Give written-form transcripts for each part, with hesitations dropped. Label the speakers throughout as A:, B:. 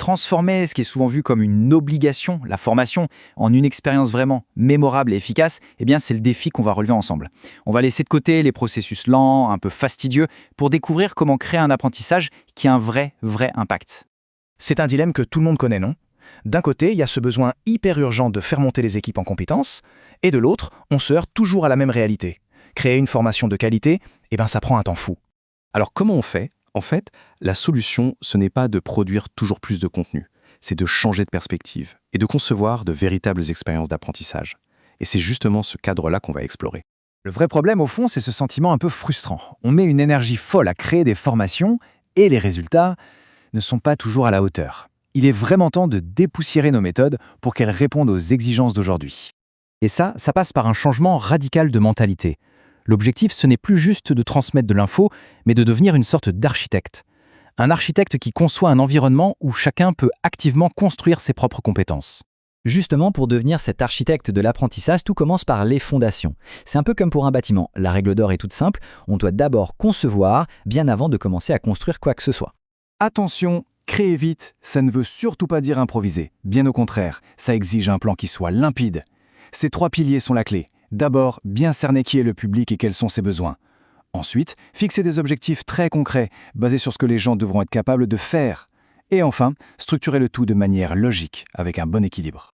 A: Transformer ce qui est souvent vu comme une obligation, la formation, en une expérience vraiment mémorable et efficace, eh bien c'est le défi qu'on va relever ensemble. On va laisser de côté les processus lents, un peu fastidieux, pour découvrir comment créer un apprentissage qui a un vrai impact.
B: C'est un dilemme que tout le monde connaît, non? D'un côté, il y a ce besoin hyper urgent de faire monter les équipes en compétences, et de l'autre, on se heurte toujours à la même réalité. Créer une formation de qualité, ça prend un temps fou.
C: Alors comment on fait? En fait, la solution, ce n'est pas de produire toujours plus de contenu, c'est de changer de perspective et de concevoir de véritables expériences d'apprentissage. Et c'est justement ce cadre-là qu'on va explorer.
D: Le vrai problème, au fond, c'est ce sentiment un peu frustrant. On met une énergie folle à créer des formations, et les résultats ne sont pas toujours à la hauteur. Il est vraiment temps de dépoussiérer nos méthodes pour qu'elles répondent aux exigences d'aujourd'hui. Et ça passe par un changement radical de mentalité. L'objectif, ce n'est plus juste de transmettre de l'info, mais de devenir une sorte d'architecte. Un architecte qui conçoit un environnement où chacun peut activement construire ses propres compétences.
E: Justement, pour devenir cet architecte de l'apprentissage, tout commence par les fondations. C'est un peu comme pour un bâtiment. La règle d'or est toute simple, on doit d'abord concevoir, bien avant de commencer à construire quoi que ce soit.
D: Attention, créer vite, ça ne veut surtout pas dire improviser. Bien au contraire, ça exige un plan qui soit limpide. Ces 3 piliers sont la clé. D'abord, bien cerner qui est le public et quels sont ses besoins. Ensuite, fixer des objectifs très concrets, basés sur ce que les gens devront être capables de faire. Et enfin, structurer le tout de manière logique, avec un bon équilibre.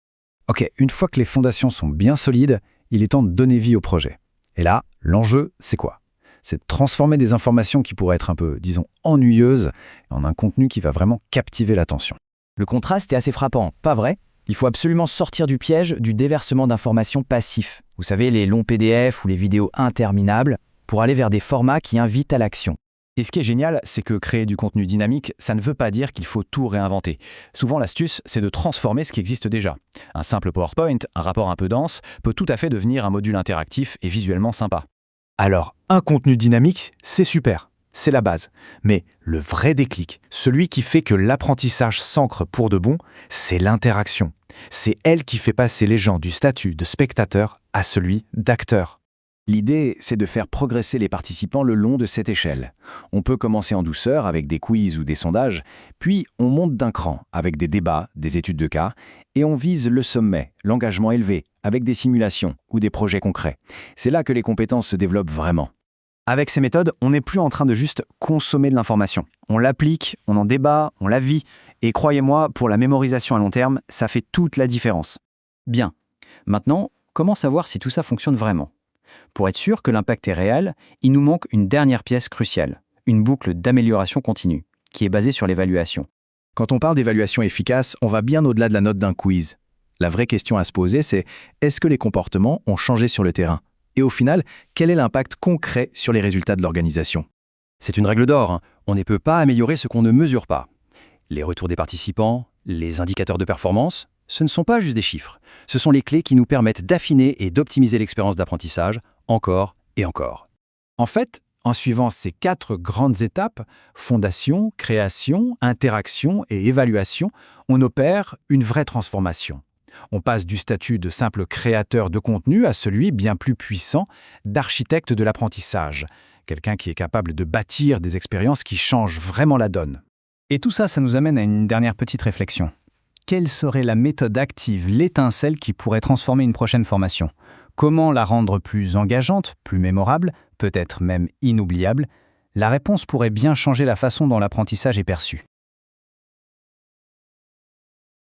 D: Ok, une fois que les fondations sont bien solides, il est temps de donner vie au projet. Et là, l'enjeu, c'est quoi? C'est de transformer des informations qui pourraient être un peu, disons, ennuyeuses, en un contenu qui va vraiment captiver l'attention.
E: Le contraste est assez frappant, pas vrai? Il faut absolument sortir du piège du déversement d'informations passifs. Vous savez, les longs PDF ou les vidéos interminables, pour aller vers des formats qui invitent à l'action.
D: Et ce qui est génial, c'est que créer du contenu dynamique, ça ne veut pas dire qu'il faut tout réinventer. Souvent, l'astuce, c'est de transformer ce qui existe déjà. Un simple PowerPoint, un rapport un peu dense, peut tout à fait devenir un module interactif et visuellement sympa. Alors, un contenu dynamique, c'est super. C'est la base. Mais le vrai déclic, celui qui fait que l'apprentissage s'ancre pour de bon, c'est l'interaction. C'est elle qui fait passer les gens du statut de spectateur à celui d'acteur. L'idée, c'est de faire progresser les participants le long de cette échelle. On peut commencer en douceur avec des quiz ou des sondages, puis on monte d'un cran avec des débats, des études de cas, et on vise le sommet, l'engagement élevé, avec des simulations ou des projets concrets. C'est là que les compétences se développent vraiment. Avec ces méthodes, on n'est plus en train de juste consommer de l'information. On l'applique, on en débat, on la vit. Et croyez-moi, pour la mémorisation à long terme, ça fait toute la différence.
E: Bien. Maintenant, comment savoir si tout ça fonctionne vraiment? Pour être sûr que l'impact est réel, il nous manque une dernière pièce cruciale, une boucle d'amélioration continue, qui est basée sur l'évaluation.
B: Quand on parle d'évaluation efficace, on va bien au-delà de la note d'un quiz. La vraie question à se poser, c'est est-ce que les comportements ont changé sur le terrain? Et au final, quel est l'impact concret sur les résultats de l'organisation?
A: C'est une règle d'or, hein. On ne peut pas améliorer ce qu'on ne mesure pas. Les retours des participants, les indicateurs de performance, ce ne sont pas juste des chiffres. Ce sont les clés qui nous permettent d'affiner et d'optimiser l'expérience d'apprentissage encore et encore. En fait, en suivant ces 4 grandes étapes, fondation, création, interaction et évaluation, on opère une vraie transformation. On passe du statut de simple créateur de contenu à celui bien plus puissant d'architecte de l'apprentissage, quelqu'un qui est capable de bâtir des expériences qui changent vraiment la donne. Et tout ça, ça nous amène à une dernière petite réflexion. Quelle serait la méthode active, l'étincelle qui pourrait transformer une prochaine formation? Comment la rendre plus engageante, plus mémorable, peut-être même inoubliable? La réponse pourrait bien changer la façon dont l'apprentissage est perçu.